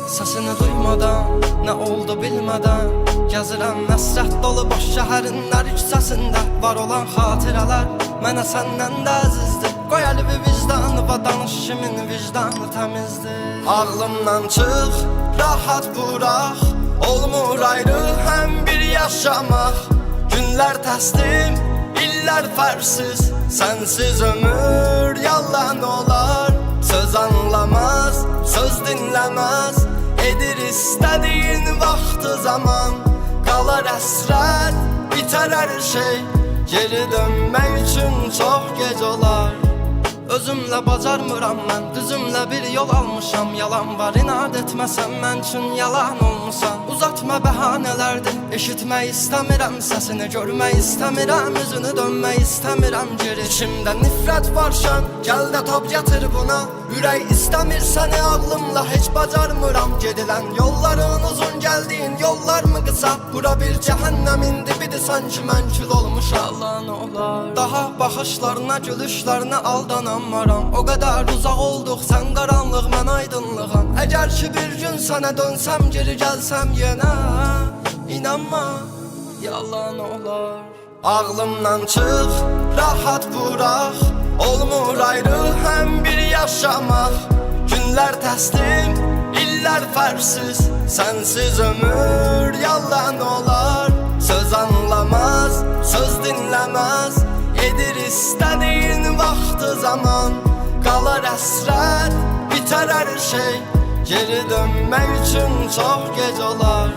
Səsini duymadan, nə oldu bilmədən gəzirəm həsrət dolu boş şəhərin hər küçəsində. Var olan xatirələr mənə səndən də əzizdir. Qoy əlvi vicdanıma danış, kimin vicdanı təmizdir. Ağlımdan çıx, rahat burax, olmur ayrı həm bir yaşamaq. Günlər təslim, illər fərsiz, sənsiz ömür yalan olar. Söz anlamaz, söz dinləməz, edir istədiyin vaxtı zaman. Qalar əsrət, bitər hər şey, geri dönmək üçün çox gec olar. Özümlə bacarmıram mən, düzümlə bir yol almışam. Yalan var, inad etməsəm mən üçün yalan olmusan. Uzatma bəhanələrdir, eşitmək istəmirəm səsini, görmək istəmirəm üzünü, dönmək istəmirəm geri. İçimdə nifrət varşan, gəl də tab gətir buna. Ürək istəmir səni, ağlımla heç bacarmıram. Gedilən yolların uzun, gəldiyin yollar mı qısa? Bura bir cəhənnəmin dibidir, sanki mən kül olmuşam. Yalan olar, daha baxışlarına, gülüşlərinə aldanamaram. O qədər uzaq olduq, sən qaranlıq, mən aydınlığam. Əgər ki bir gün sənə dönsəm, geri gəlsəm yenə, inanma, yalan olar. Ağlımdan çıx, rahat burax, olmur ayrı həm bir yaşamaq. Günlər təslim, illər fərsiz, sənsiz ömür yalan olar. Söz anlamaz, söz dinləməz, edir istədiyin vaxtı zaman. Qalar əsrət, bitər hər şey, geri dönmək üçün çox gec olar.